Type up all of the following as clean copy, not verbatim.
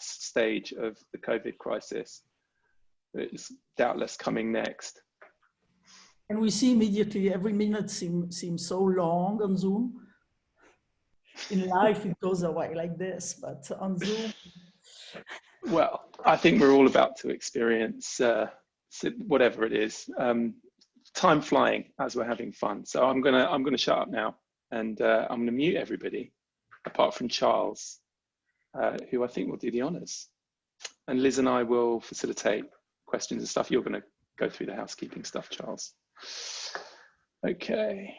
stage of the COVID crisis. It's doubtless coming next. And we see immediately every minute seems so long on Zoom. In life, it goes away like this, but on Zoom. Well, I think we're all about to experience whatever it is. Time flying as we're having fun. So I'm gonna shut up now, and I'm gonna mute everybody, apart from Charles, who I think will do the honors. And Liz and I will facilitate questions and stuff. You're gonna go through the housekeeping stuff, Charles. Okay.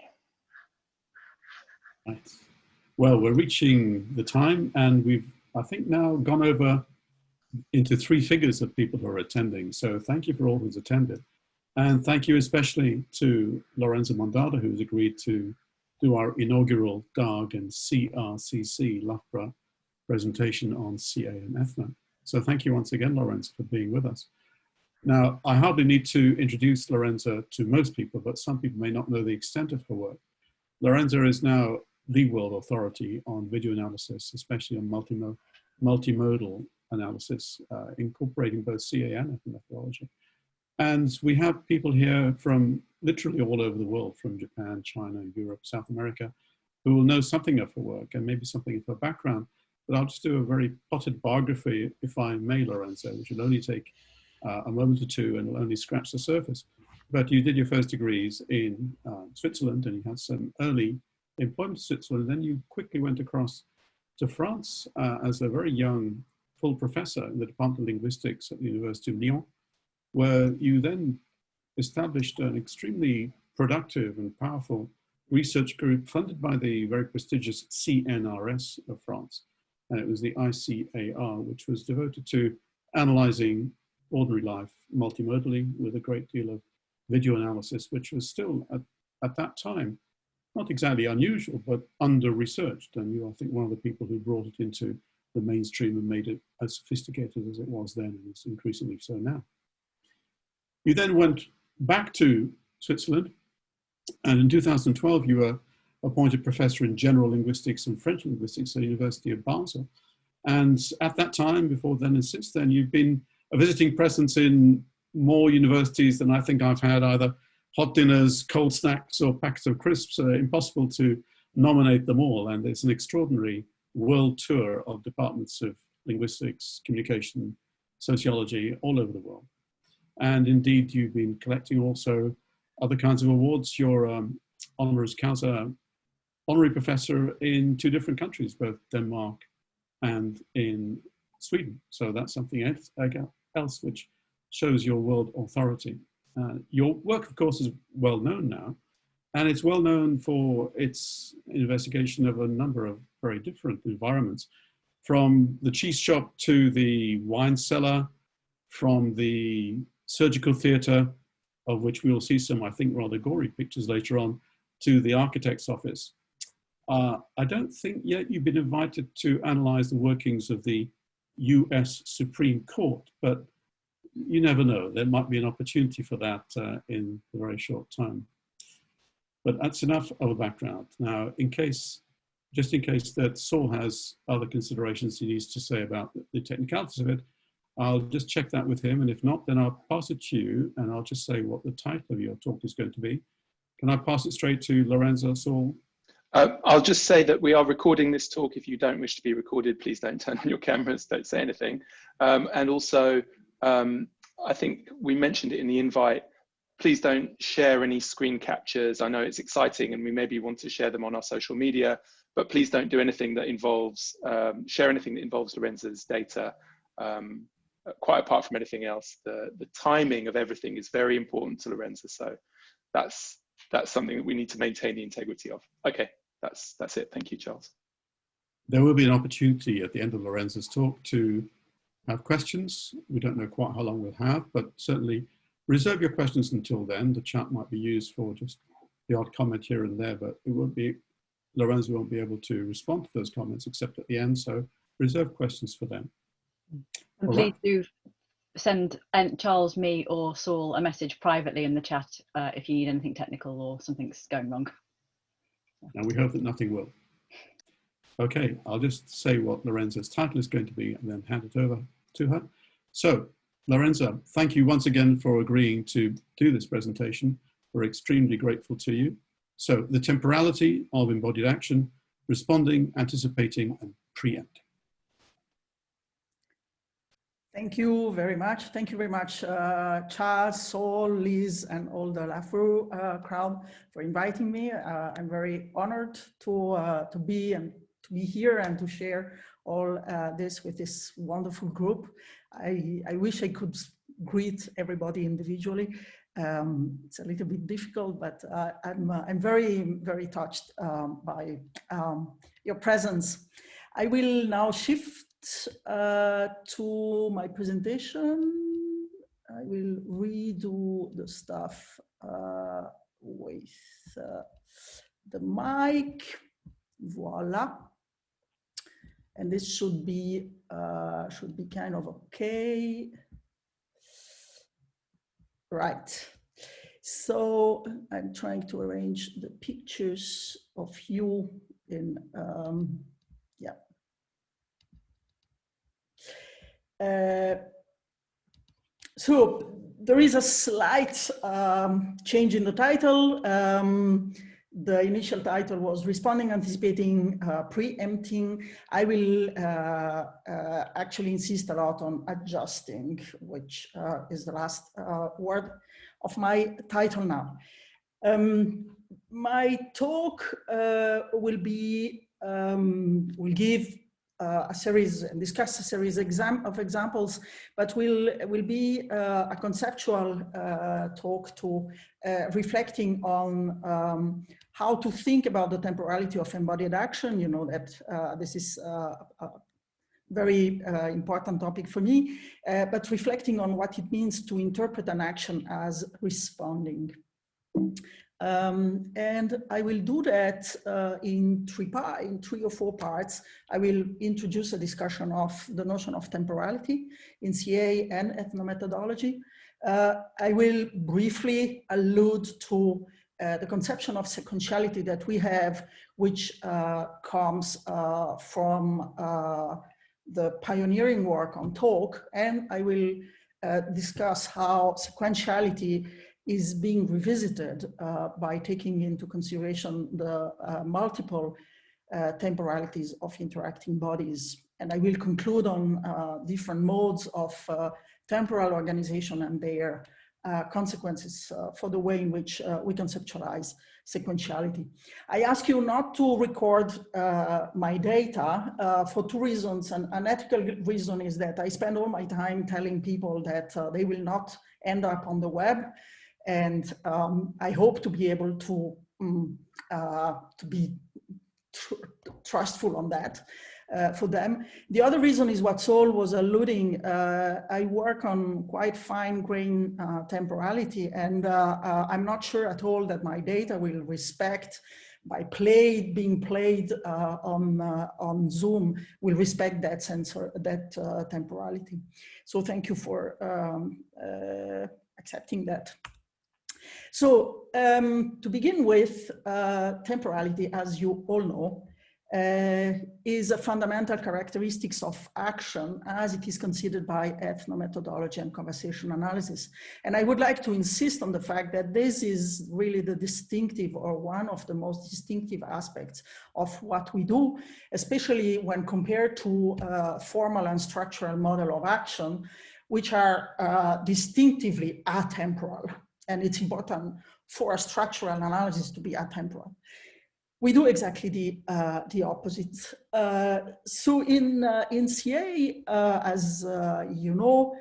Right. Well, we're reaching the time, and we've, I think, now gone over into 3 figures of people who are attending. So thank you for all who's attended. And thank you especially to Lorenza Mondada, who's agreed to do our inaugural DARG and CRCC LAFRA presentation on CA and ethno. So thank you once again, Lorenza, for being with us. Now, I hardly need to introduce Lorenza to most people, but some people may not know the extent of her work. Lorenza is now the world authority on video analysis, especially on multimodal analysis, incorporating both CA and ethno methodology. And we have people here from literally all over the world, from Japan, China, Europe, South America, who will know something of her work and maybe something of her background. But I'll just do a very potted biography, if I may, Lorenza, which will only take a moment or two and will only scratch the surface. But you did your first degrees in Switzerland, and you had some early employment in Switzerland. Then you quickly went across to France as a very young full professor in the Department of Linguistics at the University of Lyon, where you then established an extremely productive and powerful research group funded by the very prestigious CNRS of France. And it was the ICAR, which was devoted to analyzing ordinary life multimodally with a great deal of video analysis, which was still at that time, not exactly unusual, but under-researched. And you, I think, one of the people who brought it into the mainstream and made it as sophisticated as it was then, and it's increasingly so now. You then went back to Switzerland, and in 2012 you were appointed professor in general linguistics and French linguistics at the University of Basel. And at that time, before then and since then, you've been a visiting presence in more universities than I think I've had either hot dinners, cold snacks, or packets of crisps. Impossible to nominate them all. And it's an extraordinary world tour of departments of linguistics, communication, sociology, all over the world. And indeed, you've been collecting also other kinds of awards. You're honoris causa honorary professor in 2 different countries, both Denmark and in Sweden. So that's something else which shows your world authority. Your work, of course, is well known now, and it's well known for its investigation of a number of very different environments, from the cheese shop to the wine cellar, from the surgical theatre, of which we will see some, I think, rather gory pictures later on, to the architect's office. I don't think yet you've been invited to analyse the workings of the US Supreme Court, but you never know. There might be an opportunity for that in a very short time. But that's enough of a background. Now, just in case that Saul has other considerations he needs to say about the technicalities of it, I'll just check that with him. And if not, then I'll pass it to you, and I'll just say what the title of your talk is going to be. Can I pass it straight to Lorenza, Saul? I'll just say that we are recording this talk. If you don't wish to be recorded, please don't turn on your cameras, don't say anything. And also, I think we mentioned it in the invite, please don't share any screen captures. I know it's exciting and we maybe want to share them on our social media, but please don't do anything that involves, share anything that involves Lorenza's data. Quite apart from anything else, the timing of everything is very important to Lorenza. So that's something that we need to maintain the integrity of. Okay, that's it. Thank you, Charles. There will be an opportunity at the end of Lorenza's talk to have questions. We don't know quite how long we'll have, but certainly reserve your questions until then. The chat might be used for just the odd comment here and there, but it won't be, Lorenza won't be able to respond to those comments except at the end. So reserve questions for them. And please do send Charles, me, or Saul a message privately in the chat if you need anything technical or something's going wrong. And we hope that nothing will. Okay, I'll just say what Lorenza's title is going to be and then hand it over to her. So, Lorenza, thank you once again for agreeing to do this presentation. We're extremely grateful to you. So, the temporality of embodied action, responding, anticipating, and preempting. Thank you very much. Thank you very much, Charles, Saul, Liz, and all the LAFRU crowd for inviting me. I'm very honored to be here and to share all this with this wonderful group. I wish I could greet everybody individually. It's a little bit difficult, but I'm very touched by your presence. I will now shift to my presentation. I will redo the stuff with the mic. Voila. And this should be kind of okay. Right. So I'm trying to arrange the pictures of you in yeah. So there is a slight change in the title. The initial title was Responding, Anticipating, Pre-empting. I will actually insist a lot on adjusting, which is the last word of my title now. My talk will give a series and discuss a series of examples, but will be a conceptual talk to reflecting on how to think about the temporality of embodied action. You know that this is a very important topic for me, but reflecting on what it means to interpret an action as responding. And I will do that in three or four parts. I will introduce a discussion of the notion of temporality in CA and ethnomethodology. I will briefly allude to the conception of sequentiality that we have, which comes from the pioneering work on talk, and I will discuss how sequentiality is being revisited by taking into consideration the multiple temporalities of interacting bodies. And I will conclude on different modes of temporal organization and their consequences for the way in which we conceptualize sequentiality. I ask you not to record my data for two reasons. And an ethical reason is that I spend all my time telling people that they will not end up on the web. And I hope to be able to be trustful on that for them. The other reason is what Saul was alluding. I work on quite fine-grained temporality, and I'm not sure at all that my data will respect, by being played on Zoom, will respect that temporality. So thank you for accepting that. So to begin with, temporality, as you all know, is a fundamental characteristics of action as it is considered by ethnomethodology and conversation analysis. And I would like to insist on the fact that this is really the distinctive, or one of the most distinctive aspects of what we do, especially when compared to formal and structural model of action, which are distinctively atemporal. And it's important for a structural analysis to be atemporal. We do exactly the opposite. So in CA, as you know,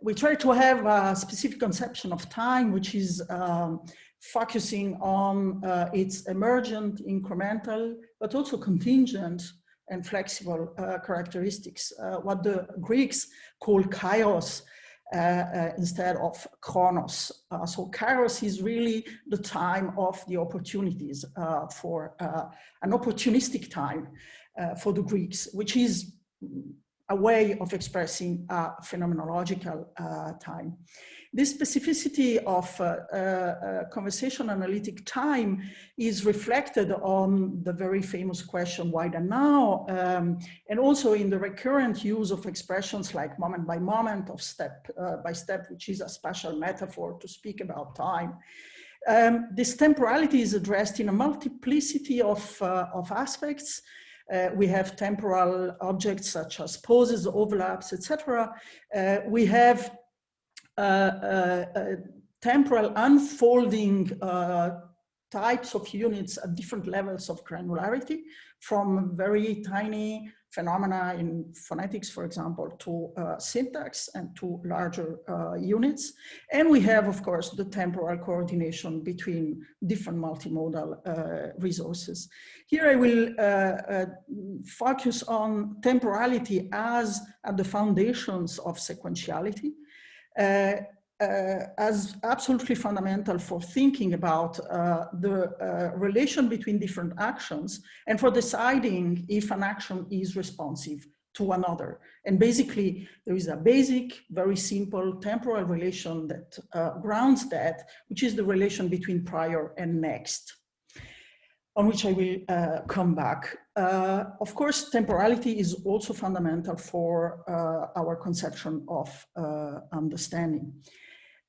we try to have a specific conception of time, which is focusing on its emergent, incremental, but also contingent and flexible characteristics, what the Greeks call kairos, instead of chronos. So kairos is really the time of the opportunities for an opportunistic time for the Greeks, which is a way of expressing phenomenological time. This specificity of conversation analytic time is reflected on the very famous question, why the now? And also in the recurrent use of expressions like moment by moment, of step by step, which is a spatial metaphor to speak about time. This temporality is addressed in a multiplicity of aspects. We have temporal objects such as pauses, overlaps, etc. We have temporal unfolding types of units at different levels of granularity, from very tiny phenomena in phonetics, for example, to syntax and to larger units. And we have, of course, the temporal coordination between different multimodal resources. Here I will focus on temporality as at the foundations of sequentiality. As absolutely fundamental for thinking about the relation between different actions and for deciding if an action is responsive to another. And basically, there is a basic, very simple temporal relation that grounds that, which is the relation between prior and next, on which I will come back. Of course, temporality is also fundamental for our conception of understanding.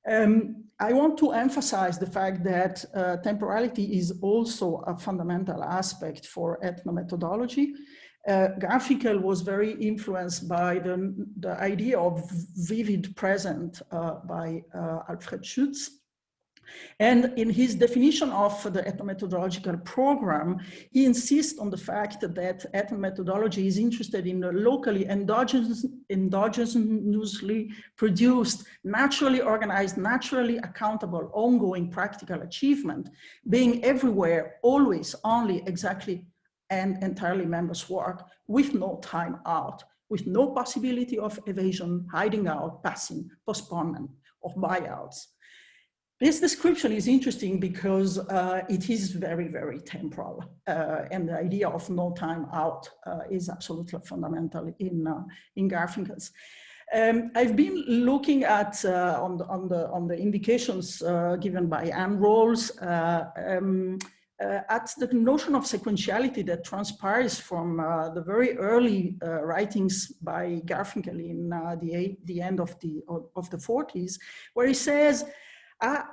I want to emphasize the fact that temporality is also a fundamental aspect for ethnomethodology. Garfinkel was very influenced by the idea of vivid present by Alfred Schütz. And in his definition of the ethnomethodological program, he insists on the fact that ethnomethodology is interested in the locally endogenously produced, naturally organized, naturally accountable, ongoing practical achievement, being everywhere, always, only, exactly, and entirely members' work, with no time out, with no possibility of evasion, hiding out, passing, postponement, or buyouts. This description is interesting because it is very, very temporal. And the idea of no time out is absolutely fundamental in Garfinkel's. I've been looking at, on the indications given by Anne Rawls, at the notion of sequentiality that transpires from the very early writings by Garfinkel in the end of the 40s, where he says,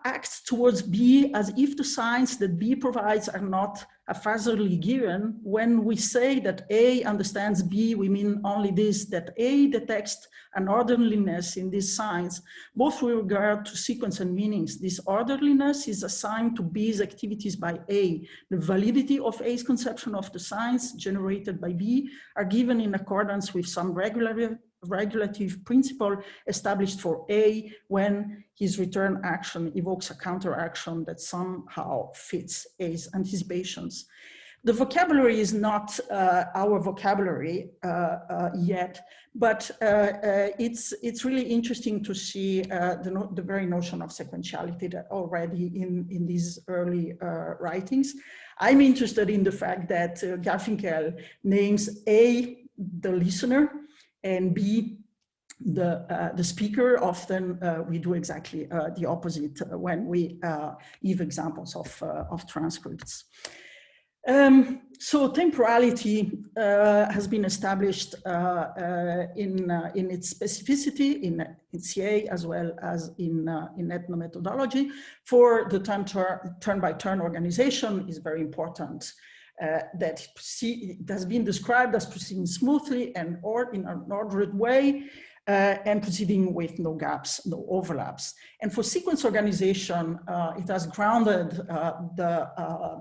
acts towards B as if the signs that B provides are not haphazardly given. When we say that A understands B, we mean only this, that A detects an orderliness in these signs, both with regard to sequence and meanings. This orderliness is assigned to B's activities by A. The validity of A's conception of the signs generated by B are given in accordance with some regulative principle established for A when his return action evokes a counteraction that somehow fits A's anticipations. The vocabulary is not our vocabulary yet, but it's really interesting to see the very notion of sequentiality that already in these early writings. I'm interested in the fact that Garfinkel names A, the listener, and B, the speaker. Often we do exactly the opposite when we give examples of transcripts. So temporality has been established in its specificity in CA as well as in ethnomethodology. For the turn-by-turn organization is very important. That it has been described as proceeding smoothly and in an ordered way, and proceeding with no gaps, no overlaps. And for sequence organization, it has grounded the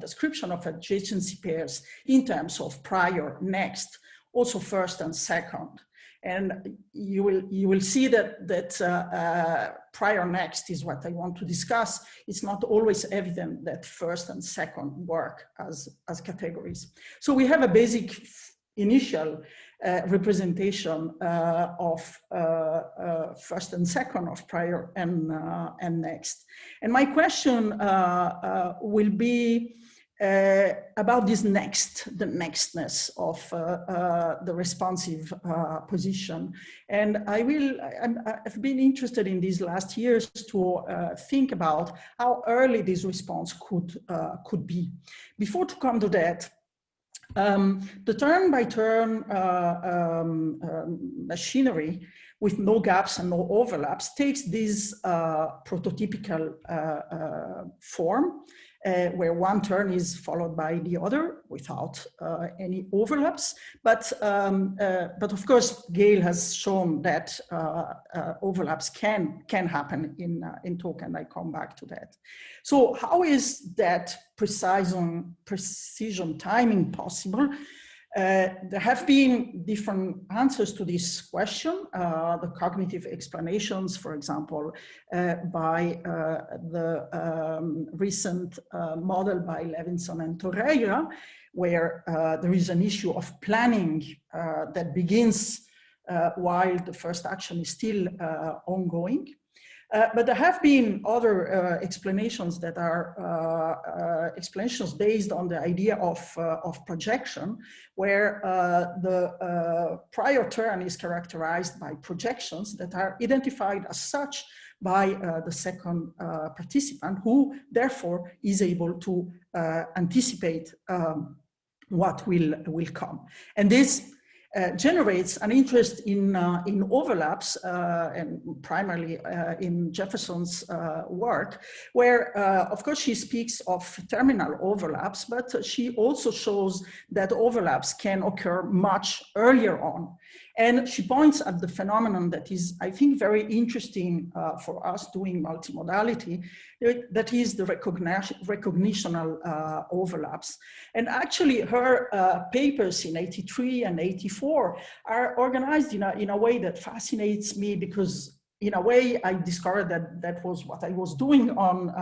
description of adjacency pairs in terms of prior, next, also first and second. And you will see that prior next is what I want to discuss. It's not always evident that first and second work as categories. So we have a basic initial representation of first and second, of prior and next. And my question will be, about this the nextness of the responsive position. And I've been interested in these last years to think about how early this response could be. Before to come to that, the turn-by-turn machinery with no gaps and no overlaps takes this prototypical form, where one turn is followed by the other without any overlaps. But of course, Gail has shown that overlaps can happen in talk, and I come back to that. So how is that precision timing possible? There have been different answers to this question. The cognitive explanations, for example, by the recent model by Levinson and Torreira, where there is an issue of planning that begins while the first action is still ongoing. But there have been other explanations that are explanations based on the idea of projection, where the prior turn is characterized by projections that are identified as such by the second participant, who therefore is able to anticipate what will come. And this generates an interest in overlaps, and primarily in Jefferson's work, where of course she speaks of terminal overlaps, but she also shows that overlaps can occur much earlier on. And she points at the phenomenon that is, I think, very interesting for us doing multimodality, that is the recognitional overlaps. And actually her papers in 83 and 84 are organized in a way that fascinates me, because in a way I discovered that was what I was doing on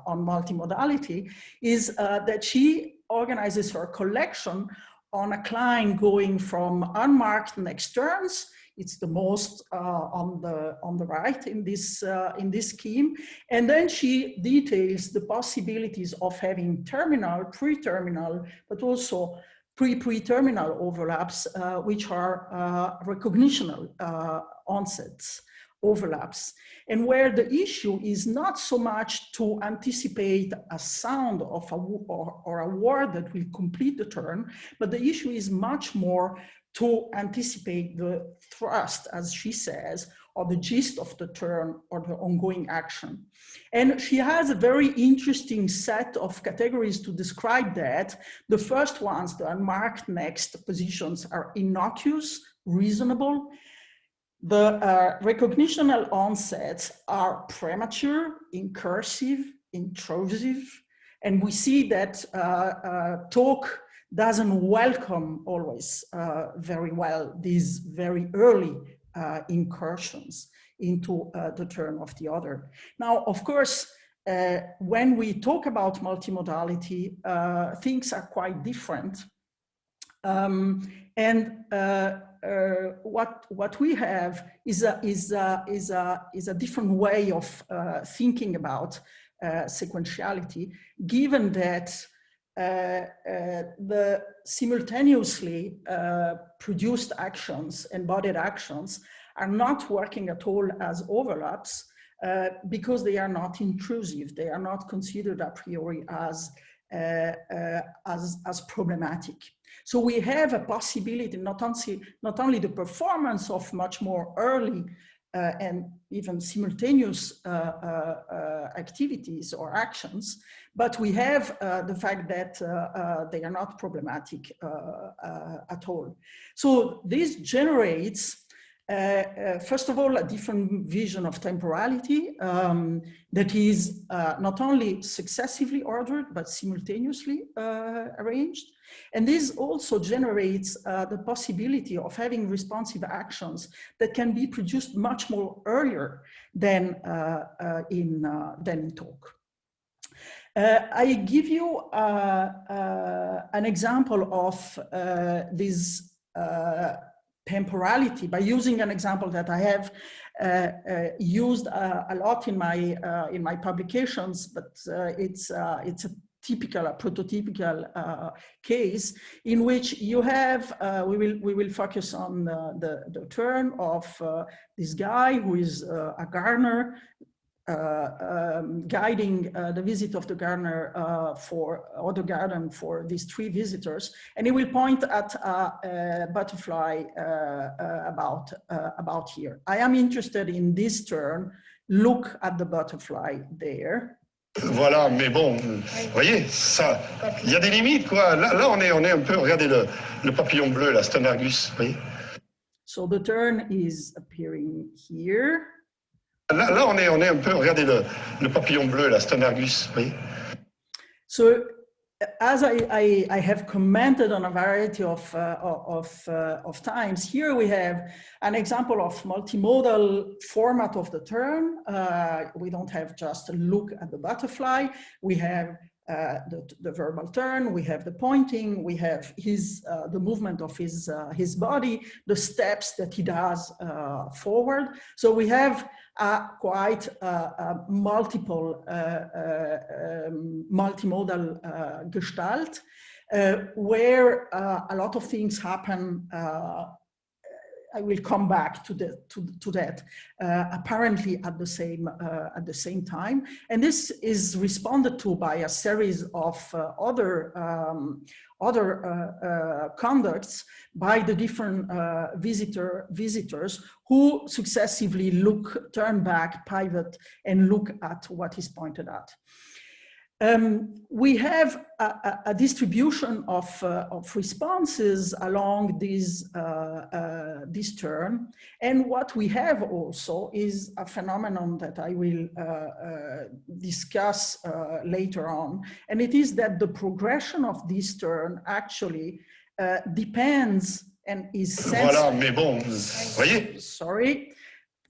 multimodality, is that she organizes her collection on a cline going from unmarked next turns. It's the most on the right in this scheme, and then she details the possibilities of having terminal, pre-terminal, but also pre-terminal overlaps, which are recognitional onsets overlaps, and where the issue is not so much to anticipate a sound of or a word that will complete the turn, but the issue is much more to anticipate the thrust, as she says, or the gist of the turn or the ongoing action. And she has a very interesting set of categories to describe that. The first ones, the unmarked next positions, are innocuous, reasonable. The recognitional onsets are premature, incursive, intrusive, and we see that talk doesn't welcome always very well these very early incursions into the turn of the other. Now, of course, when we talk about multimodality, things are quite different. What we have is a different way of thinking about sequentiality, given that the simultaneously produced actions, embodied actions, are not working at all as overlaps because they are not intrusive. They are not considered a priori as problematic. So we have a possibility, not only the performance of much more early and even simultaneous activities or actions, but we have the fact that they are not problematic at all. So this generates, first of all, a different vision of temporality that is not only successively ordered, but simultaneously arranged. And this also generates the possibility of having responsive actions that can be produced much more earlier than in talk. I give you an example of this temporality by using an example that I have used a lot in my publications, but it's a typical, a prototypical case in which you have, we will focus on the turn of this guy who is a gardener, guiding the visit of the gardener or the garden for these 3 visitors, and he will point at a butterfly about here. I am interested in this turn. Look at the butterfly there. Voilà, mais bon, vous voyez, ça, il y a des limites, quoi. Là, on est un peu, regardez le papillon bleu, là, c'est un argus, vous voyez. So the turn is appearing here. Là, on est un peu, regardez le papillon bleu, là, c'est un argus, vous voyez. So, as I have commented on a variety of times, here we have an example of multimodal format of the turn. We don't have just a look at the butterfly. We have the verbal turn, we have the pointing, we have the movement of his body, the steps that he does forward. So we have quite multiple multimodal gestalt where a lot of things happen. I will come back to that. Apparently at the same time, and this is responded to by a series of other conducts by the different visitors who successively turn back, pivot, and look at what is pointed at. We have a distribution of responses along this turn, and what we have also is a phenomenon that I will discuss later on, and it is that the progression of this turn actually depends and is sensitive. Voilà, mais bon, voyez. Sorry.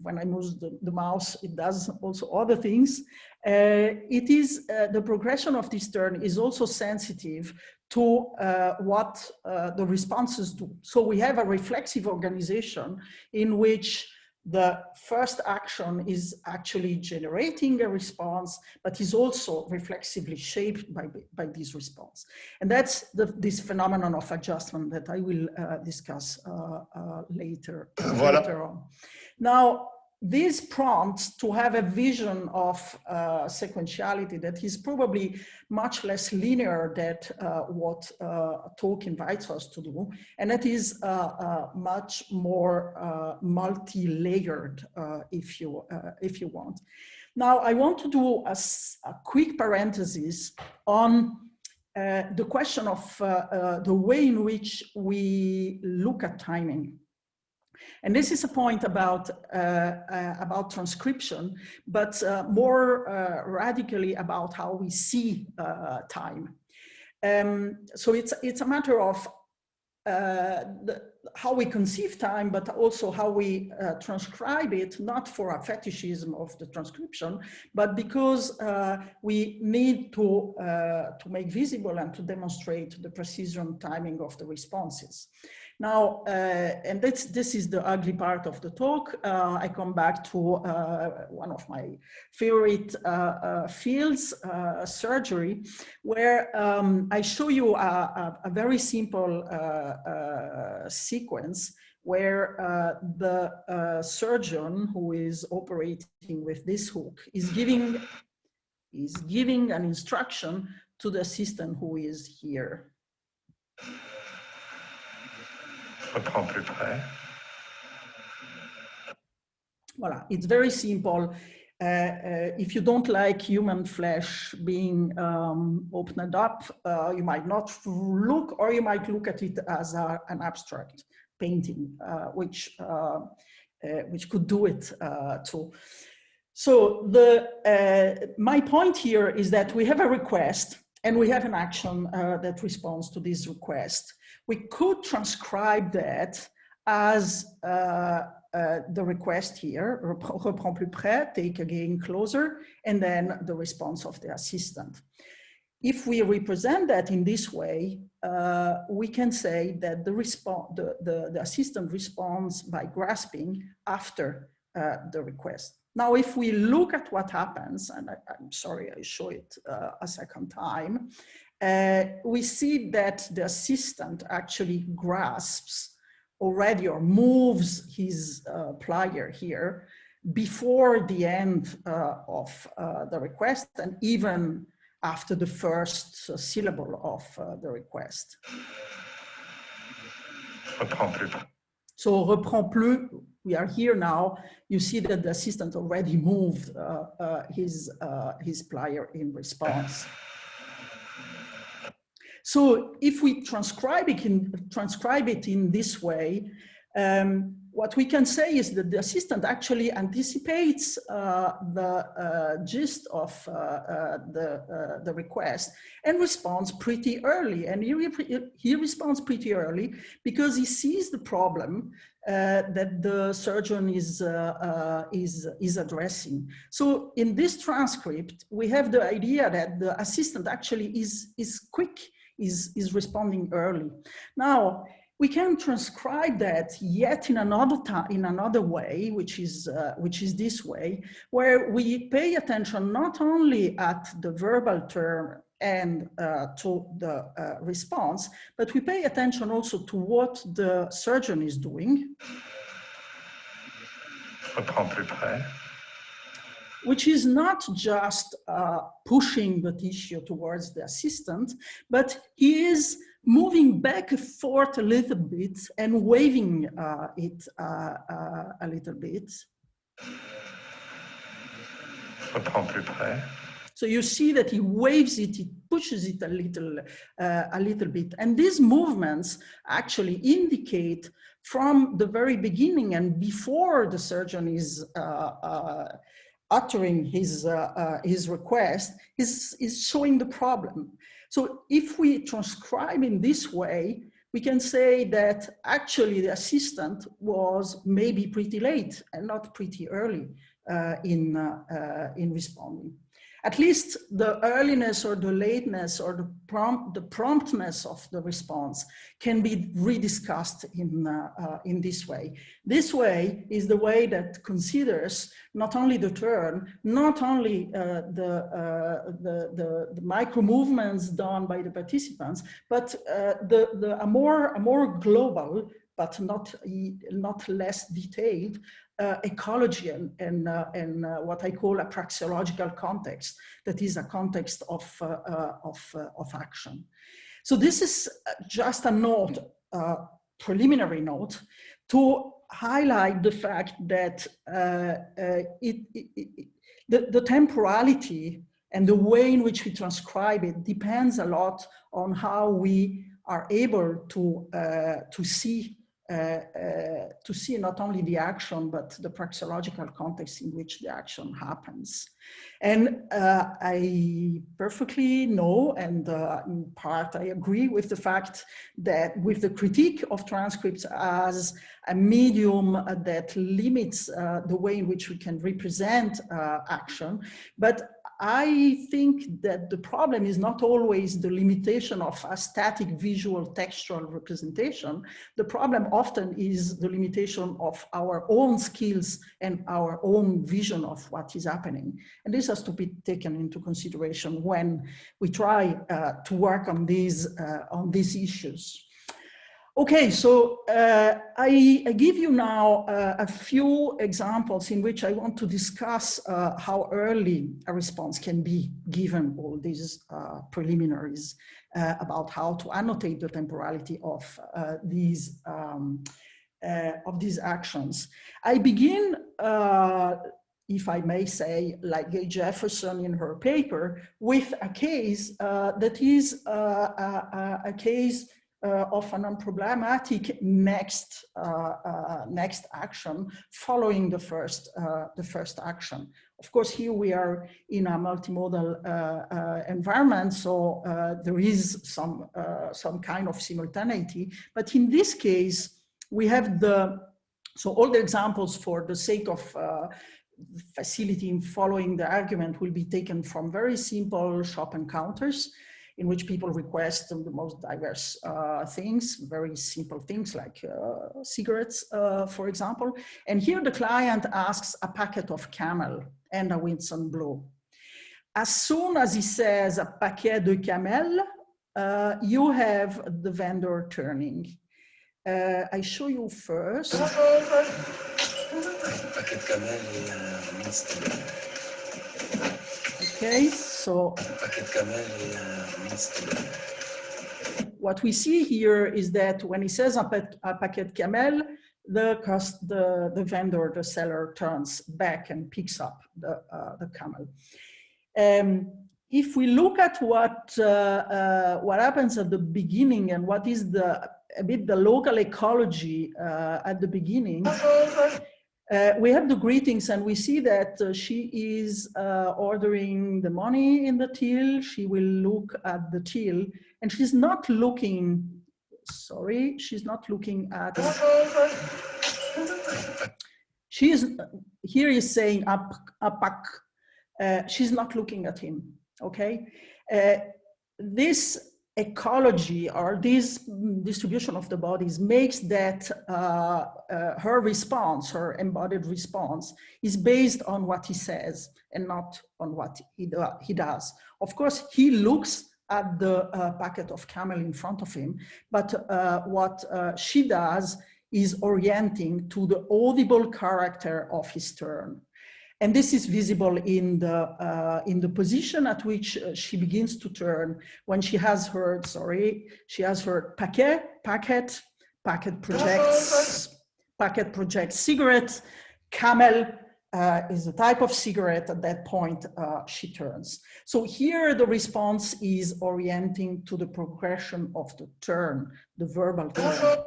When I move the mouse, it does also other things. It is the progression of this turn is also sensitive to what the responses do. So we have a reflexive organization in which the first action is actually generating a response, but is also reflexively shaped by this response. And that's this phenomenon of adjustment that I will discuss later on. Now, this prompts to have a vision of sequentiality that is probably much less linear than what talk invites us to do, and that is much more multi-layered, if you want. Now, I want to do a quick parenthesis on the question of the way in which we look at timing. And this is a point about transcription, but more radically about how we see time. So it's a matter of how we conceive time, but also how we transcribe it, not for a fetishism of the transcription, but because we need to make visible and to demonstrate the precision timing of the responses. Now, and this is the ugly part of the talk. I come back to one of my favorite fields, surgery, where I show you a very simple sequence where the surgeon who is operating with this hook is giving an instruction to the assistant who is here. Voilà, it's very simple. If you don't like human flesh being opened up, you might not look, or you might look at it as an abstract painting, which could do it too. So my point here is that we have a request and we have an action that responds to this request. We could transcribe that as the request here, reprends plus près, take again closer, and then the response of the assistant. If we represent that in this way, we can say that the assistant responds by grasping after the request. Now, if we look at what happens, and I'm sorry, I show it a second time, we see that the assistant actually grasps already or moves his plier here before the end of the request and even after the first syllable of the request. So reprend plus, we are here now. You see that the assistant already moved his plier in response. So if we transcribe it in this way, what we can say is that the assistant actually anticipates the gist of the request and responds pretty early. And he responds pretty early because he sees the problem that the surgeon is addressing. So in this transcript, we have the idea that the assistant actually is quick, is responding early. Now, we can transcribe that yet in another way, which is this way, where we pay attention not only at the verbal term and to the response, but we pay attention also to what the surgeon is doing, which is not just pushing the tissue towards the assistant, but he is moving back and forth a little bit and waving it a little bit. So you see that he waves it, he pushes it a little bit. And these movements actually indicate from the very beginning and before the surgeon is uttering his request, is showing the problem. So if we transcribe in this way, we can say that actually the assistant was maybe pretty late and not pretty early in responding. At least the earliness or the lateness or the promptness of the response can be rediscussed in this way. This way is the way that considers not only the turn, not only the micro movements done by the participants, but a more global, but not less detailed ecology and what I call a praxeological context, that is a context of action. So this is just a note, preliminary note, to highlight the fact that the temporality and the way in which we transcribe it depends a lot on how we are able to see not only the action, but the praxeological context in which the action happens. And I perfectly know, and in part I agree with the fact that with the critique of transcripts as a medium that limits the way in which we can represent action, but I think that the problem is not always the limitation of a static visual textual representation. The problem often is the limitation of our own skills and our own vision of what is happening. And this has to be taken into consideration when we try to work on these issues. Okay, so I give you now a few examples in which I want to discuss how early a response can be given all these preliminaries about how to annotate the temporality of these actions. I begin, if I may say, like Jefferson in her paper, with a case that is a case of an unproblematic next action following the first action. Of course, here we are in a multimodal environment, so there is some kind of simultaneity. But in this case, we have so all the examples for the sake of facility in following the argument will be taken from very simple shop encounters. in which people request the most diverse things, very simple things like cigarettes, for example. And here the client asks a packet of Camel and a Winston Blue. As soon as he says a paquet de Camel, you have the vendor turning. I show you first. Okay, so what we see here is that when he says a paquet Camel, the vendor, the seller, turns back and picks up the camel. If we look at what happens at the beginning and what is a bit the local ecology at the beginning, we have the greetings, and we see that she is ordering the money in the till. She will look at the till, and she's not looking, sorry, she's not looking at, she is, here is saying apak, she's not looking at him, okay? This ecology or this distribution of the bodies makes that her response, her embodied response, is based on what he says and not on what he does. Of course, he looks at the packet of Camel in front of him, but what she does is orienting to the audible character of his turn. And this is visible in the position at which she begins to turn when she has heard, sorry, she has heard packet projects cigarette, Camel is a type of cigarette. At that point, she turns. So here the response is orienting to the progression of the turn, the verbal turn.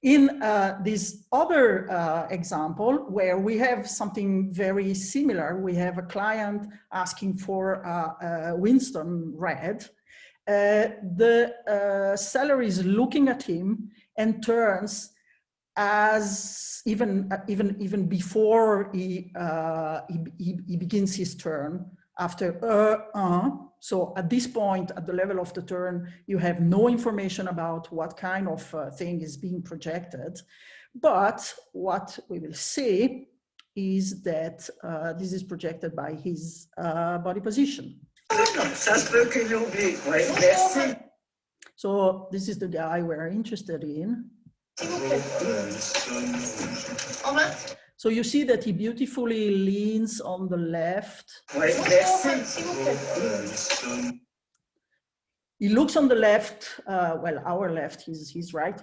In this other example, where we have something very similar, we have a client asking for Winston Red. The seller is looking at him and turns as even before he begins his turn. After so at this point, at the level of the turn, you have no information about what kind of thing is being projected. But what we will see is that this is projected by his body position. So this is the guy we're interested in. So you see that he beautifully leans on the left. He looks on the left, well, our left, he's right,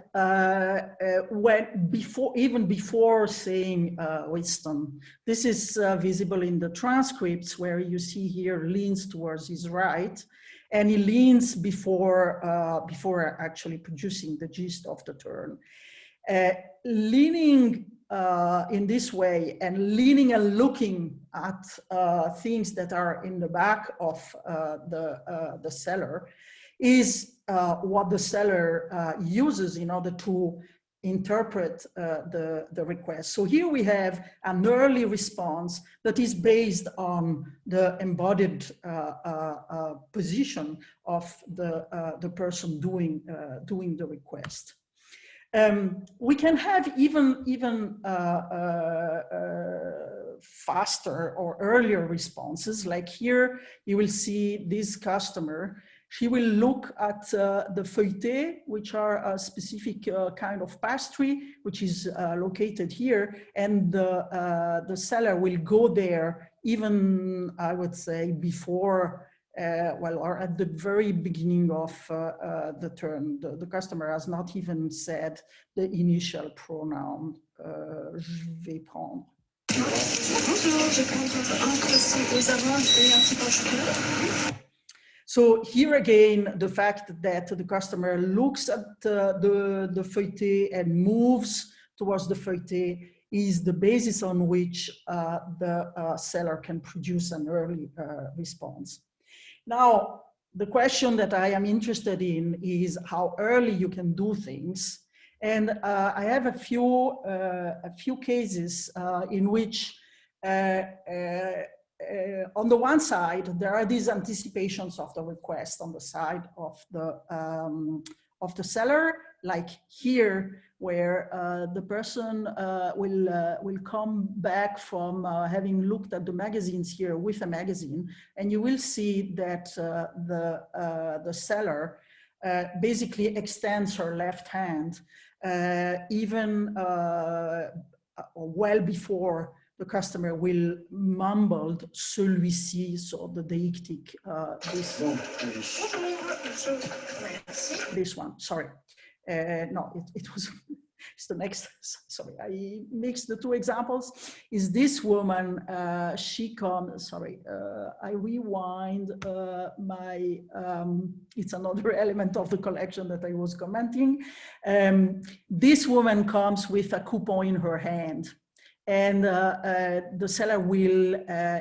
even before saying Winston. This is visible in the transcripts, where you see here leans towards his right, and he leans before actually producing the gist of the turn. Leaning in this way and leaning and looking at things that are in the back of the seller is what the seller uses in order to interpret the request. So here we have an early response that is based on the embodied position of the person doing the request. We can have even faster or earlier responses. Like here, you will see this customer. She will look at the feuilletés, which are a specific kind of pastry, which is located here, and the seller will go there even, I would say, before, well, or at the very beginning of the turn. The customer has not even said the initial pronoun, je vais prendre. Bonjour, je prends un croissant aux amandes et un petit pain au chocolat. So here again, the fact that the customer looks at the feuilleté and moves towards the feuilleté is the basis on which the seller can produce an early response. Now, the question that I am interested in is how early you can do things. And I have a few cases in which on the one side, there are these anticipations of the request on the side of the seller, like here, where the person will come back from having looked at the magazines here with a magazine, and you will see that the seller basically extends her left hand even well before the customer will mumble celui-ci, so the deictic, this one, sorry. No, it was, it's the next, sorry, I mixed the two examples. Is this woman, she comes, sorry, I rewind my, it's another element of the collection that I was commenting. This woman comes with a coupon in her hand, and the seller will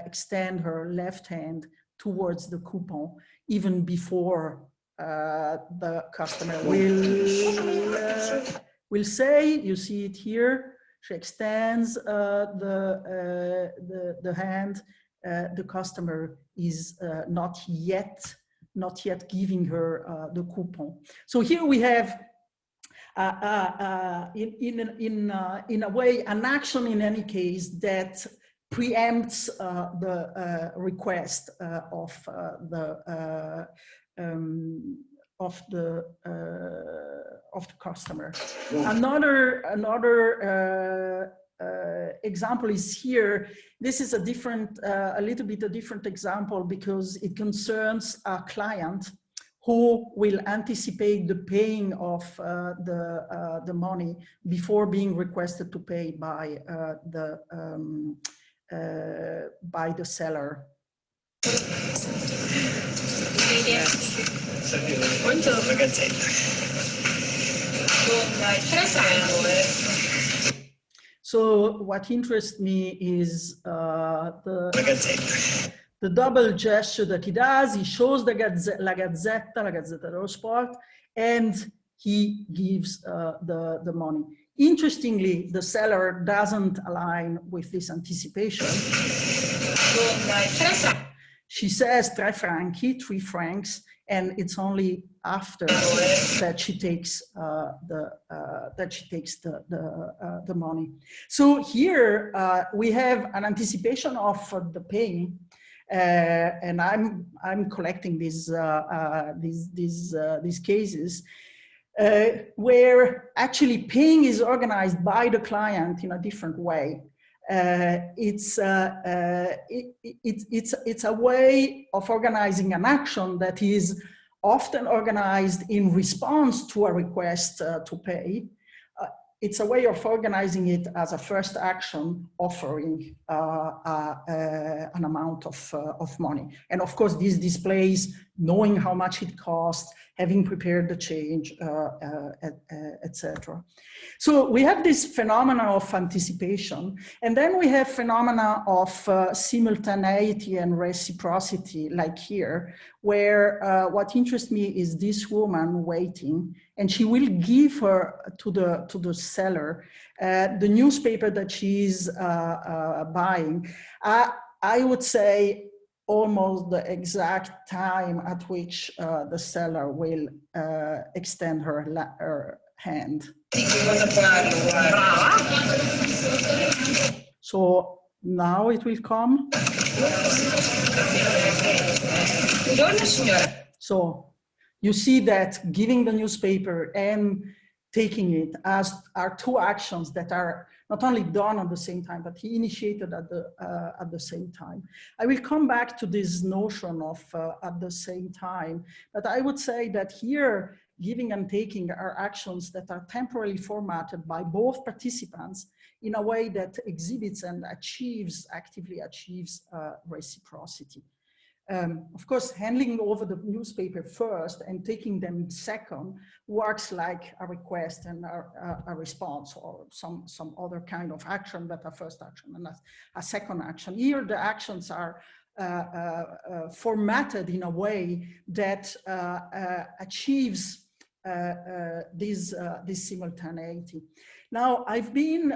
extend her left hand towards the coupon even before the customer will say, you see it here, she extends the hand, the customer is not yet giving her the coupon. So here we have in a way an action in any case that preempts the request of the customer. Another example is here. This is a different, a little bit a different example because it concerns a client who will anticipate the paying of the money before being requested to pay by the seller. So what interests me is the double gesture that he does. He shows the la Gazzetta dello Sport, and he gives the money. Interestingly, the seller doesn't align with this anticipation. She says 3 franchi, 3 francs, and it's only after that she takes the money. So here we have an anticipation of the paying, and I'm collecting these cases where actually paying is organized by the client in a different way. It's a way of organizing an action that is often organized in response to a request to pay. It's a way of organizing it as a first action, offering an amount of money. And of course, this displays knowing how much it costs, having prepared the change, etc. So we have this phenomena of anticipation, and then we have phenomena of simultaneity and reciprocity, like here, where what interests me is this woman waiting, and she will give her to the seller the newspaper that she's buying. I would say almost the exact time at which the seller will extend her hand. So now it will come. So you see that giving the newspaper and taking it are two actions that are not only done at the same time, but he initiated at the same time. I will come back to this notion of at the same time, but I would say that here, giving and taking are actions that are temporally formatted by both participants in a way that exhibits and actively achieves reciprocity. Of course, handing over the newspaper first and taking them second works like a request and a response, or some other kind of action, but a first action and a second action. Here, the actions are formatted in a way that achieves this simultaneity. Now, I've been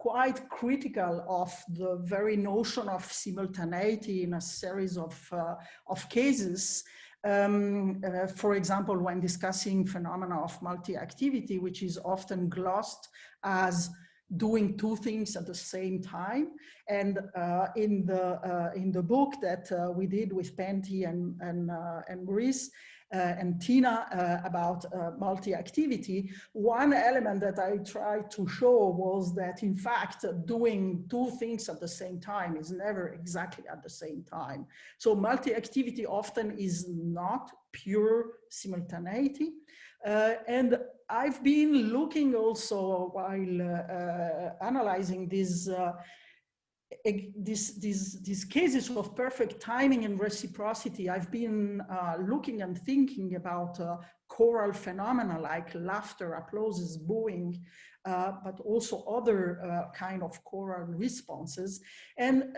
quite critical of the very notion of simultaneity in a series of cases. For example, when discussing phenomena of multi-activity, which is often glossed as doing two things at the same time. And in the book that we did with Pentti and Maurice and Tina about multi-activity, one element that I tried to show was that in fact doing two things at the same time is never exactly at the same time. So multi-activity often is not pure simultaneity. And I've been looking also while analyzing these cases of perfect timing and reciprocity. I've been looking and thinking about choral phenomena like laughter, applauses, booing, but also other kind of choral responses. And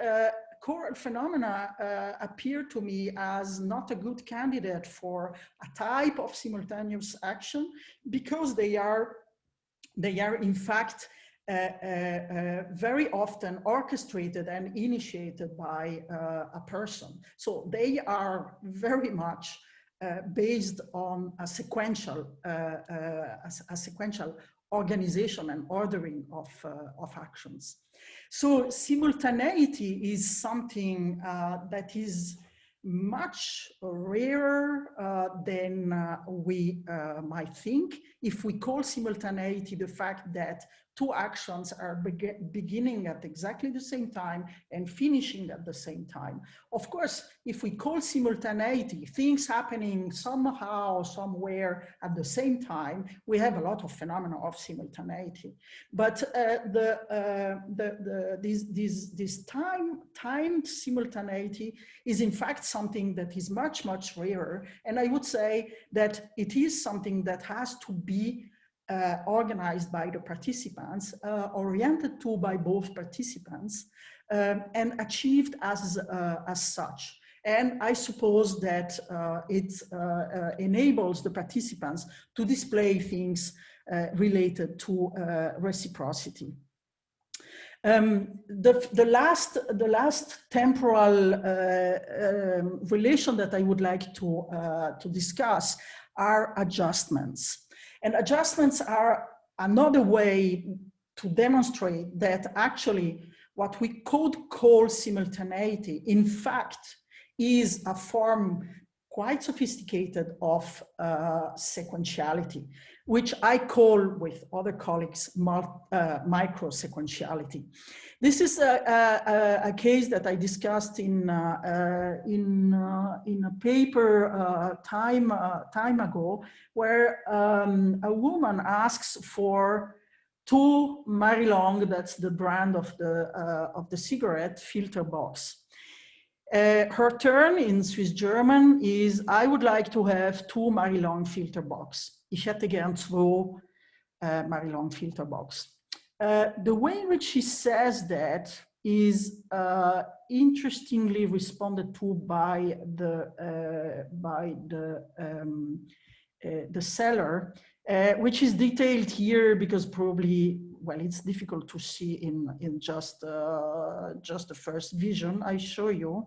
choral phenomena appear to me as not a good candidate for a type of simultaneous action because they are in fact very often orchestrated and initiated by a person. So they are very much based on a sequential organization and ordering of actions. So simultaneity is something that is much rarer than we might think. If we call simultaneity the fact that two actions are beginning at exactly the same time and finishing at the same time. Of course, if we call simultaneity things happening somehow, somewhere at the same time, we have a lot of phenomena of simultaneity. But this timed simultaneity is in fact something that is much, much rarer. And I would say that it is something that has to be organized by the participants, oriented to by both participants, and achieved as such. And I suppose that it enables the participants to display things related to reciprocity. The last temporal relation that I would like to discuss are adjustments. And adjustments are another way to demonstrate that actually what we could call simultaneity, in fact, is a form quite sophisticated of sequentiality, which I call with other colleagues micro-sequentiality. This is a case that I discussed in a paper time ago, where a woman asks for two Marilong, that's the brand of the cigarette, filter box. Her term in Swiss German is, I would like to have two Marilong filter box. Ich hätte gern zwei Marilong filter box. The way in which she says that is interestingly responded to by the seller, which is detailed here because probably, well, it's difficult to see in just the first vision. I show you.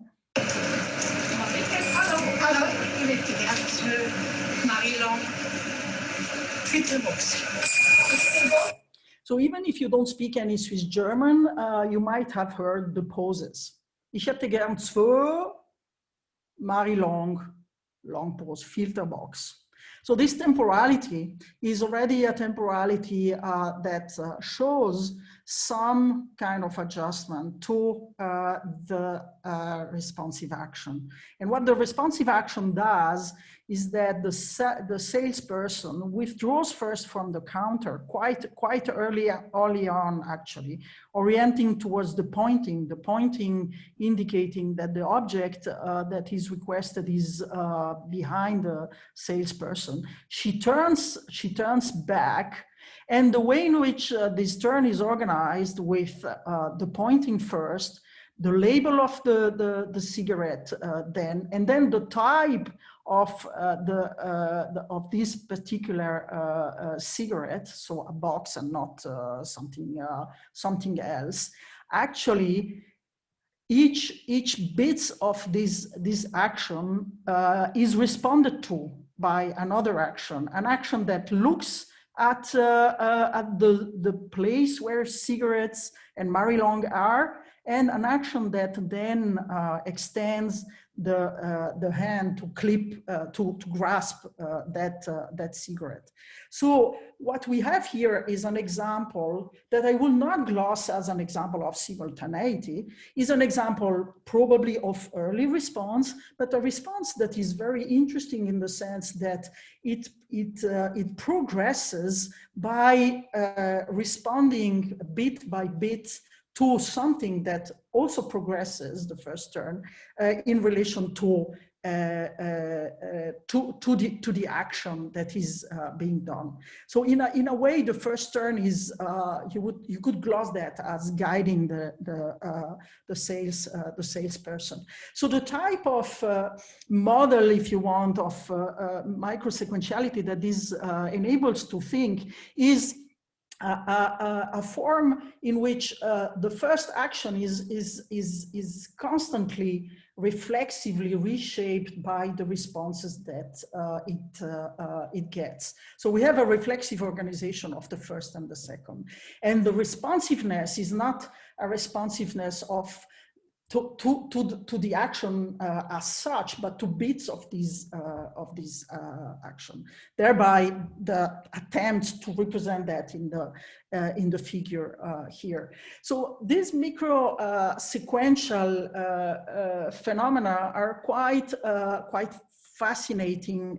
So even if you don't speak any Swiss German, you might have heard the poses. Ich hätte gern zwei Marilong, long pose, filter box. So this temporality is already a temporality that shows some kind of adjustment to the responsive action. And what the responsive action does is that the salesperson withdraws first from the counter quite early on, actually, orienting towards the pointing indicating that the object that is requested is behind the salesperson. She turns back, and the way in which this turn is organized with the pointing first, the label of the cigarette then, and then the type of of this particular cigarette, so a box and not something else, actually each bit of this action is responded to by another action, an action that looks at the place where cigarettes and Marilong are, and an action that then extends the hand to clip, to grasp that cigarette. So what we have here is an example that I will not gloss as an example of simultaneity, is an example probably of early response, but a response that is very interesting in the sense that it progresses by responding bit by bit to something that also progresses, the first turn, in relation to the action that is being done. So in a way, the first turn is you could gloss that as guiding the salesperson. So the type of model, if you want, of micro-sequentiality that this enables to think is a form in which the first action is constantly reflexively reshaped by the responses that it gets. So we have a reflexive organization of the first and the second. And the responsiveness is not a responsiveness of to the action as such, but to bits of this action. Thereby, the attempt to represent that in the figure here. So these micro-sequential phenomena are quite fascinating,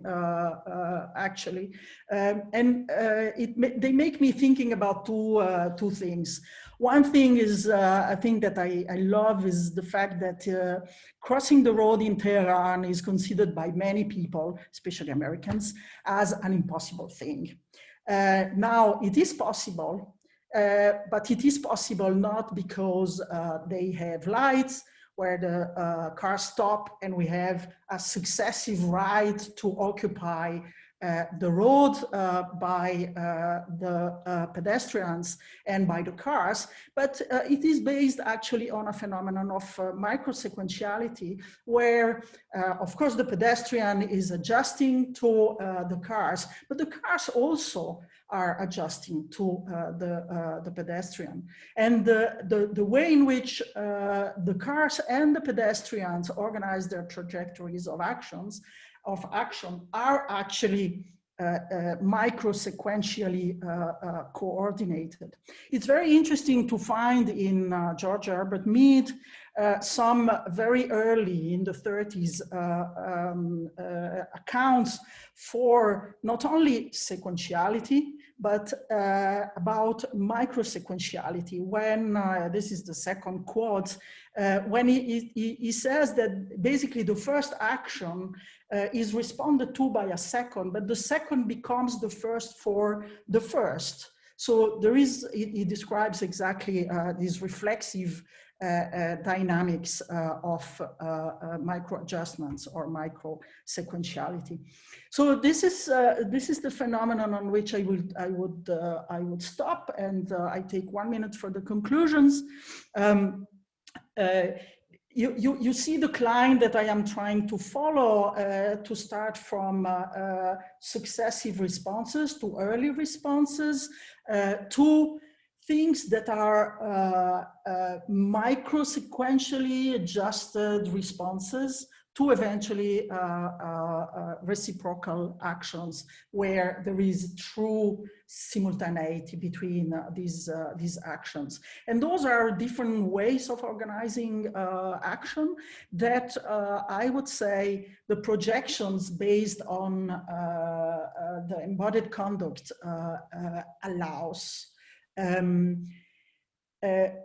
actually, and they make me thinking about two things. One thing is, a thing that I love is the fact that crossing the road in Tehran is considered by many people, especially Americans, as an impossible thing. Now, it is possible, but it is possible not because they have lights where the cars stop and we have a successive right to occupy the road by the pedestrians and by the cars, but it is based actually on a phenomenon of micro-sequentiality where, of course, the pedestrian is adjusting to the cars, but the cars also are adjusting to the pedestrian. And the way in which the cars and the pedestrians organize their trajectories of action are actually micro-sequentially coordinated. It's very interesting to find in George Herbert Mead some very early in the 30s accounts for not only sequentiality, but about micro-sequentiality, when, this is the second quote, when he says that basically the first action is responded to by a second, but the second becomes the first for the first. So there is, he describes exactly these reflexive dynamics of micro adjustments or micro sequentiality. So this is the phenomenon on which I would stop, and I take 1 minute for the conclusions. You see the line that I am trying to follow to start from successive responses to early responses to things that are micro-sequentially adjusted responses to eventually reciprocal actions where there is true simultaneity between these actions. And those are different ways of organizing action that I would say the projections based on the embodied conduct allows.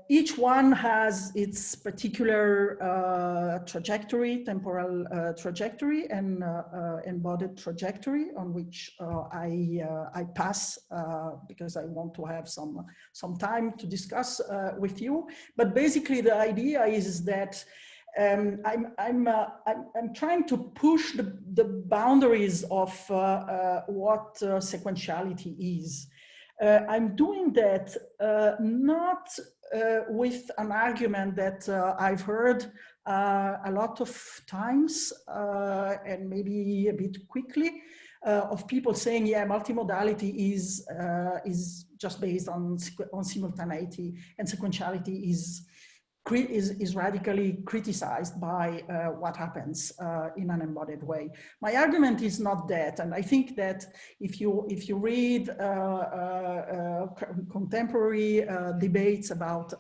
Each one has its particular trajectory, temporal trajectory, and embodied trajectory on which I pass because I want to have some time to discuss with you. But basically the idea is that I'm trying to push the boundaries of what sequentiality is. I'm doing that not with an argument that I've heard a lot of times and maybe a bit quickly of people saying, yeah, multimodality is just based on simultaneity, and sequentiality is radically criticized by what happens in an embodied way. My argument is not that, and I think that if you read contemporary debates about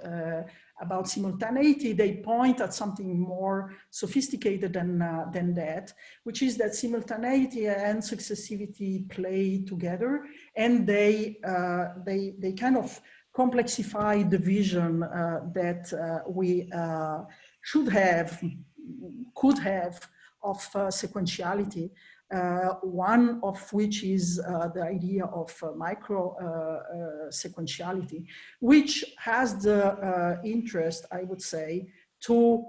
simultaneity, they point at something more sophisticated than that, which is that simultaneity and successivity play together, and they kind of complexify the vision that we could have of sequentiality, one of which is the idea of micro-sequentiality, which has the interest, I would say, to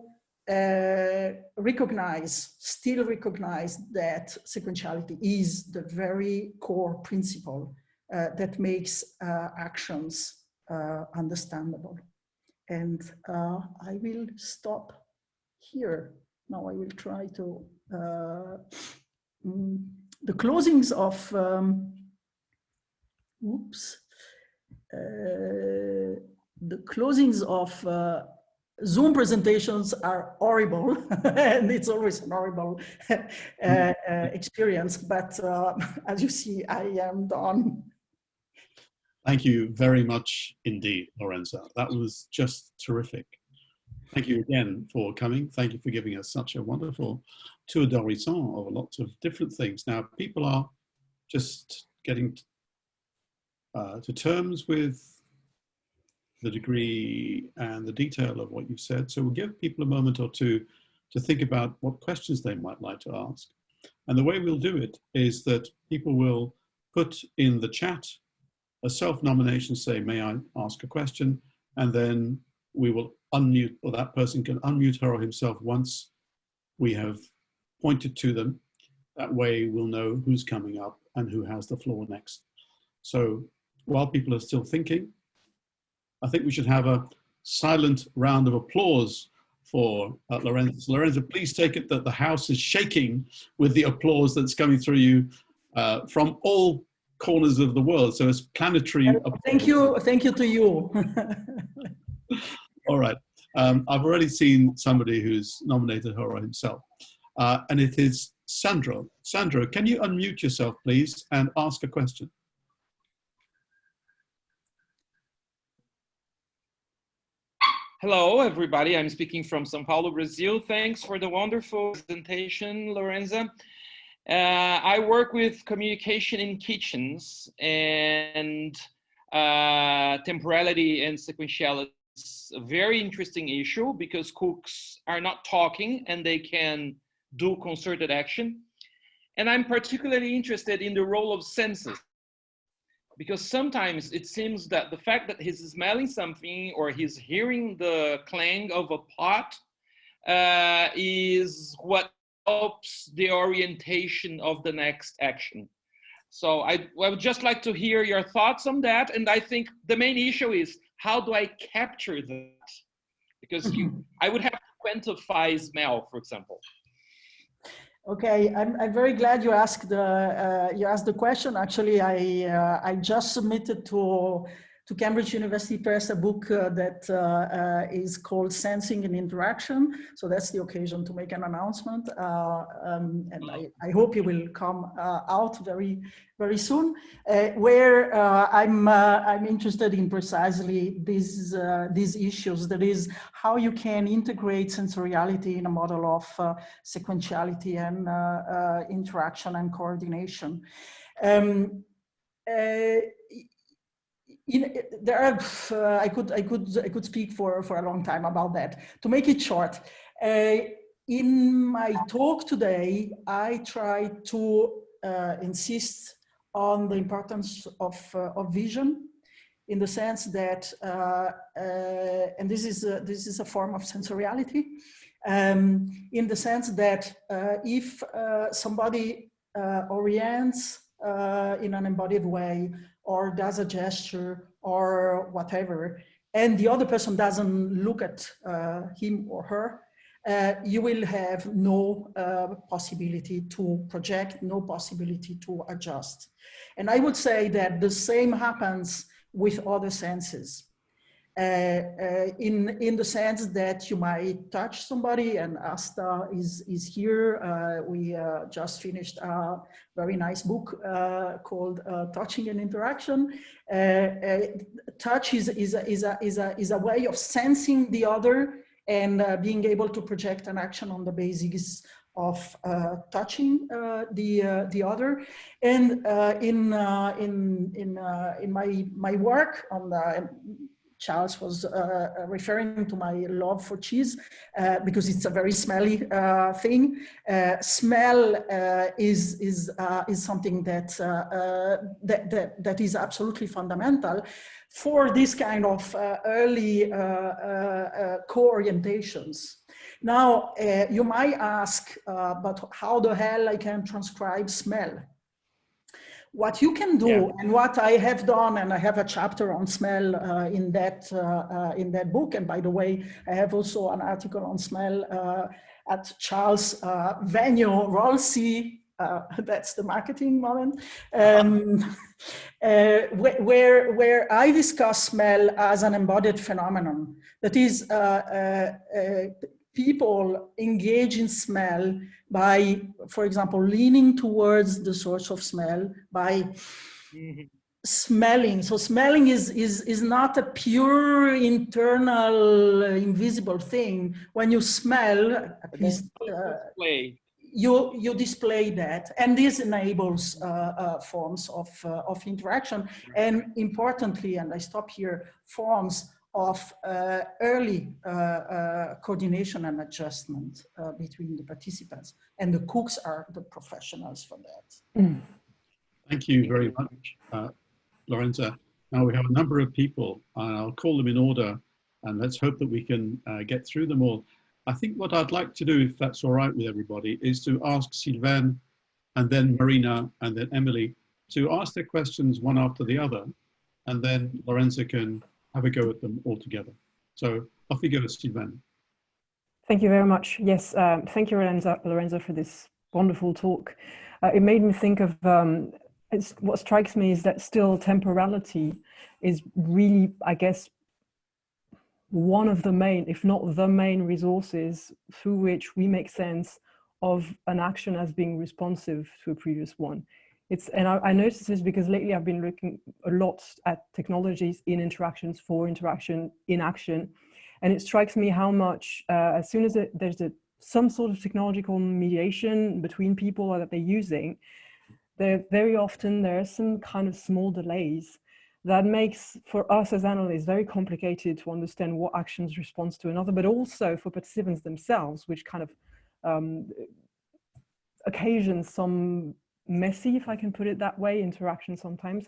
still recognize that sequentiality is the very core principle that makes actions understandable. And I will stop here. Now I will try to, the closings of, the closings of Zoom presentations are horrible, and it's always an horrible experience, but as you see, I am done. Thank you very much indeed, Lorenza. That was just terrific. Thank you again for coming. Thank you for giving us such a wonderful tour d'horizon of lots of different things. Now, people are just getting to terms with the degree and the detail of what you've said. So we'll give people a moment or two to think about what questions they might like to ask. And the way we'll do it is that people will put in the chat a self-nomination, say, may I ask a question? And then we will unmute, or that person can unmute her or himself once we have pointed to them. That way we'll know who's coming up and who has the floor next. So while people are still thinking, I think we should have a silent round of applause for Lorenza. So Lorenza, please take it that the house is shaking with the applause that's coming through you from all corners of the world. So it's planetary applause. Thank you to you. All right. I've already seen somebody who's nominated her or himself. And it is Sandro. Sandro, can you unmute yourself, please, and ask a question? Hello, everybody. I'm speaking from São Paulo, Brazil. Thanks for the wonderful presentation, Lorenza. I work with communication in kitchens, and temporality and sequentiality is a very interesting issue because cooks are not talking and they can do concerted action. And I'm particularly interested in the role of senses, because sometimes it seems that the fact that he's smelling something or he's hearing the clang of a pot is what helps the orientation of the next action. So I would just like to hear your thoughts on that. And I think the main issue is, how do I capture that? Because I would have to quantify smell, for example. Okay, I'm very glad you asked the question. Actually, I just submitted to Cambridge University Press a book that is called Sensing and Interaction. So that's the occasion to make an announcement, and I hope it will come out very, very soon. Where I'm interested in precisely these issues. That is, how you can integrate sensoriality in a model of sequentiality and interaction and coordination. There are, I could speak for a long time about that. To make it short, in my talk today, I try to insist on the importance of vision, in the sense that, and this is a form of sensoriality, in the sense that if somebody orients in an embodied way or does a gesture or whatever, and the other person doesn't look at him or her, you will have no possibility to project, no possibility to adjust. And I would say that the same happens with other senses. In the sense that you might touch somebody, and Asta is here. We just finished a very nice book called Touching and Interaction. Touch is a way of sensing the other and being able to project an action on the basis of touching the other. And in my work on the Charles was referring to my love for cheese because it's a very smelly thing. Smell is something that is absolutely fundamental for this kind of early co-orientations. Now, you might ask, but how the hell I can transcribe smell? What you can do, and what I have done, and I have a chapter on smell in that book. And by the way, I have also an article on smell at Charles' venue, Rolsey. That's the marketing moment, where I discuss smell as an embodied phenomenon. That is, people engage in smell by, for example, leaning towards the source of smell by smelling. So smelling is not a pure internal invisible thing. When you smell, at least you display that, and this enables forms of interaction, and importantly, and I stop here, forms of early coordination and adjustment between the participants, and the cooks are the professionals for that. Thank you very much, Lorenza. Now we have a number of people, and I'll call them in order, and let's hope that we can get through them all. I think what I'd like to do, if that's all right with everybody, is to ask Sylvain, and then Marina, and then Emily, to ask their questions one after the other, and then Lorenza can have a go at them all together. So off we go, Sylvain. Thank you very much. Yes, thank you, Lorenza, for this wonderful talk. It made me think of, what strikes me is that still temporality is really, I guess, one of the main, if not the main resources through which we make sense of an action as being responsive to a previous one. And I noticed this because lately I've been looking a lot at technologies in interactions, for interaction, in action. And it strikes me how much, as soon as there's some sort of technological mediation between people that they're using, very often there are some kind of small delays that makes, for us as analysts, very complicated to understand what actions responds to another, but also for participants themselves, which kind of occasions some messy, if I can put it that way, interaction sometimes.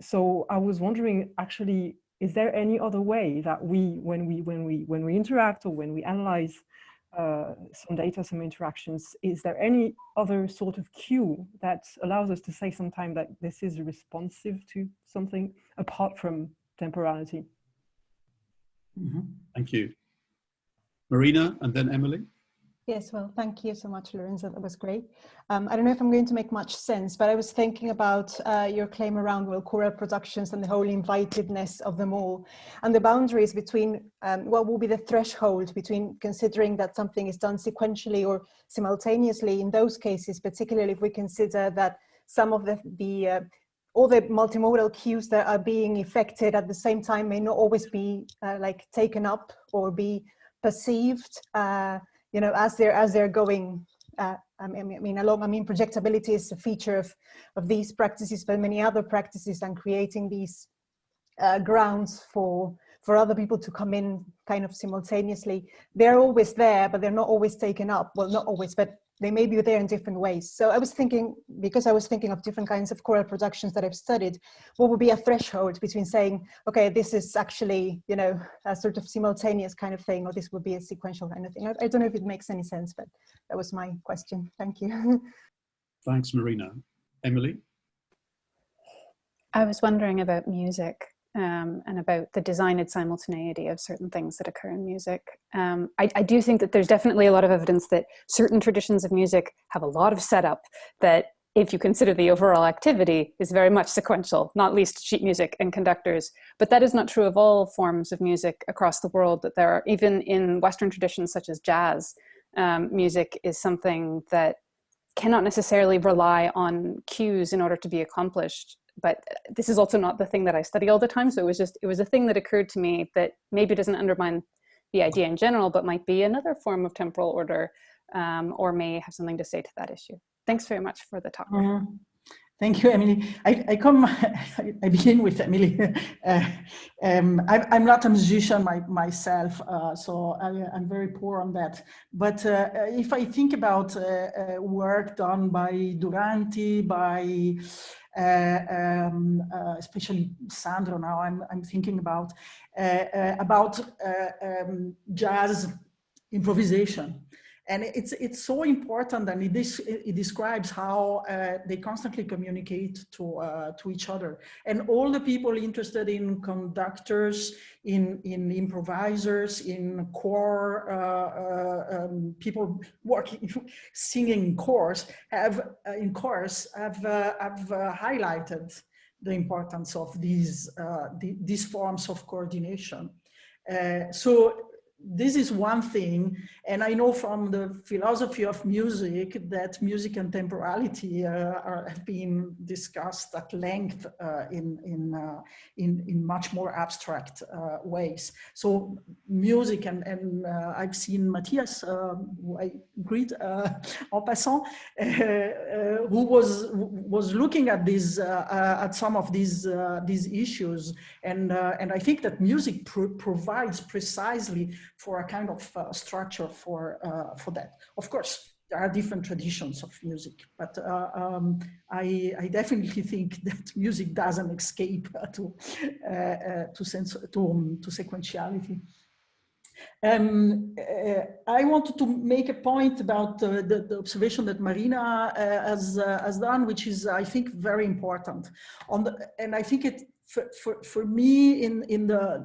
So I was wondering, actually, is there any other way that when we interact or when we analyze some data, some interactions, is there any other sort of cue that allows us to say sometime that this is responsive to something apart from temporality? Thank you. Marina, and then Emily. Yes, well, thank you so much, Lorenza. That was great. I don't know if I'm going to make much sense, but I was thinking about your claim around, well, choral productions and the whole invitedness of them all, and the boundaries between what will be the threshold between considering that something is done sequentially or simultaneously in those cases, particularly if we consider that some of all the multimodal cues that are being effected at the same time may not always be like taken up or be perceived you know, as they're going, along. I mean, projectability is a feature of these practices, but many other practices, and creating these grounds for for other people to come in kind of simultaneously. They're always there, but they're not always taken up. Well, not always, but they may be there in different ways. So I was thinking, because I was thinking of different kinds of choral productions that I've studied, what would be a threshold between saying, okay, this is actually, you know, a sort of simultaneous kind of thing, or this would be a sequential kind of thing. I don't know if it makes any sense, but that was my question. Thank you. Thanks, Marina. Emily? I was wondering about music and about the designed simultaneity of certain things that occur in music. I do think that there's definitely a lot of evidence that certain traditions of music have a lot of setup that, if you consider the overall activity, is very much sequential, not least sheet music and conductors. But that is not true of all forms of music across the world, that there are, even in Western traditions such as jazz, music is something that cannot necessarily rely on cues in order to be accomplished. But this is also not the thing that I study all the time. So it was a thing that occurred to me that maybe doesn't undermine the idea in general, but might be another form of temporal order, or may have something to say to that issue. Thanks very much for the talk. Thank you, Emily. I begin with Emily. I'm not a musician myself, so I'm very poor on that. But if I think about work done by Duranti, by especially Sandro now, I'm thinking about jazz improvisation. And it's so important, and it describes how they constantly communicate to each other. And all the people interested in conductors, in improvisers, in core people working, singing in chorus have highlighted the importance of these forms of coordination. So this is one thing, and I know from the philosophy of music that music and temporality have been discussed at length in much more abstract ways. So music, and I've seen Matthias, who I greet en passant, who was looking at these at some of these issues, and I think that music provides precisely for a kind of structure for that. Of course, there are different traditions of music, but I definitely think that music doesn't escape to sequentiality. I wanted to make a point about the observation that Marina has done, which is, I think, very important. And I think it, for me,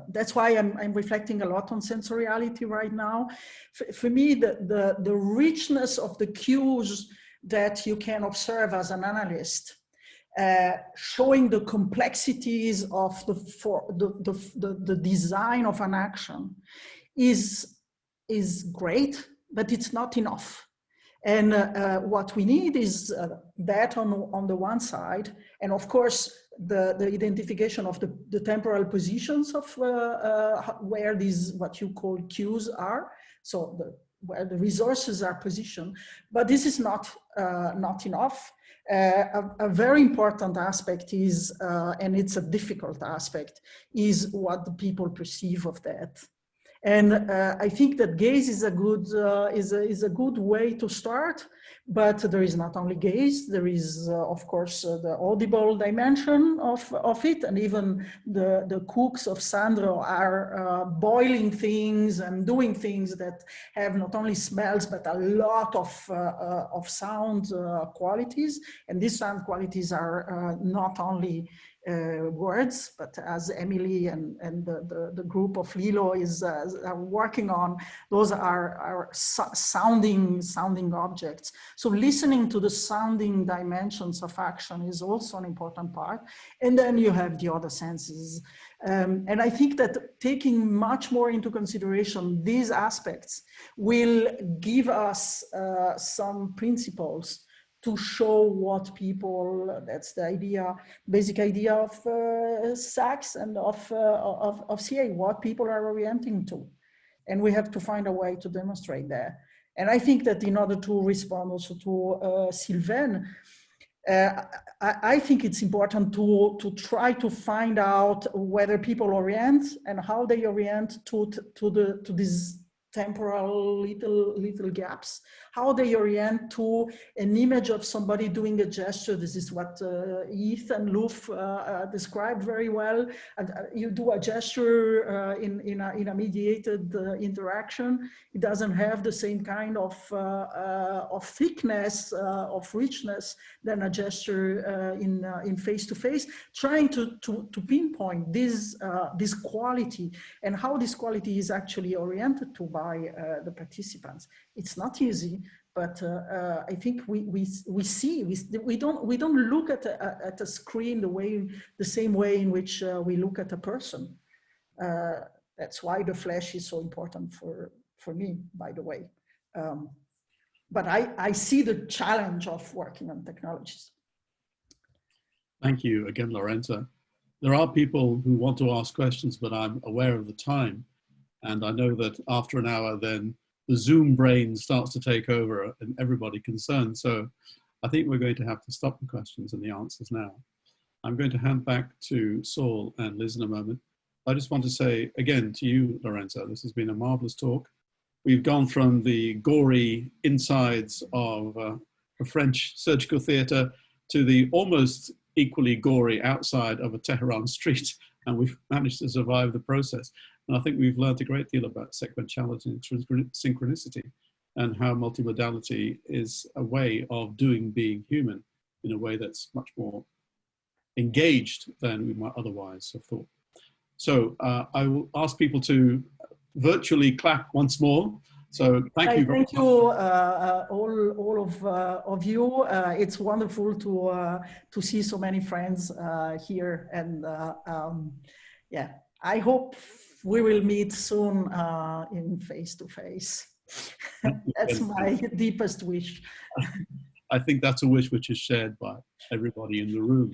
that's why I'm reflecting a lot on sensoriality right now. For me, the richness of the cues that you can observe as an analyst, showing the complexities of the design of an action is great, but it's not enough. And what we need is that on the one side, and of course the identification of the temporal positions of where these what you call cues are, so where the resources are positioned. But this is not enough. A very important aspect is, and it's a difficult aspect, is what the people perceive of that. And I think that gaze is a good way to start, but there is not only gaze, there is of course the audible dimension of it, and even the cooks of Sandro are boiling things and doing things that have not only smells but a lot of sound qualities, and these sound qualities are not only words, but as Emily and the group of Lilo are working on, those are sounding objects. So listening to the sounding dimensions of action is also an important part. And then you have the other senses. And I think that taking much more into consideration these aspects will give us some principles to show what people, that's the idea, basic idea of SACS and of CA, what people are orienting to. And we have to find a way to demonstrate that. And I think that in order to respond also to Sylvain, I think it's important to try to find out whether people orient and how they orient to these temporal little gaps, how they orient to an image of somebody doing a gesture. This is what Heath and Loof described very well. And you do a gesture in a mediated interaction. It doesn't have the same kind of thickness, of richness than a gesture in face-to-face. Trying to pinpoint this quality and how this quality is actually oriented to by the participants. It's not easy, but I think we don't look at a screen the same way in which we look at a person. That's why the flesh is so important for me, by the way. But I see the challenge of working on technologies. Thank you again, Lorenza. There are people who want to ask questions, but I'm aware of the time. And I know that after an hour, then the Zoom brain starts to take over and everybody concerned. So I think we're going to have to stop the questions and the answers now. I'm going to hand back to Saul and Liz in a moment. I just want to say again to you, Lorenza, this has been a marvelous talk. We've gone from the gory insides of a French surgical theater to the almost equally gory outside of a Tehran street, and we've managed to survive the process. And I think we've learned a great deal about sequentiality and synchronicity, and how multimodality is a way of doing being human in a way that's much more engaged than we might otherwise have thought. So I will ask people to virtually clap once more. So thank you. Thank you, all of you. It's wonderful to see so many friends here, and yeah, I hope we will meet soon in face-to-face. That's my deepest wish. I think that's a wish which is shared by everybody in the room.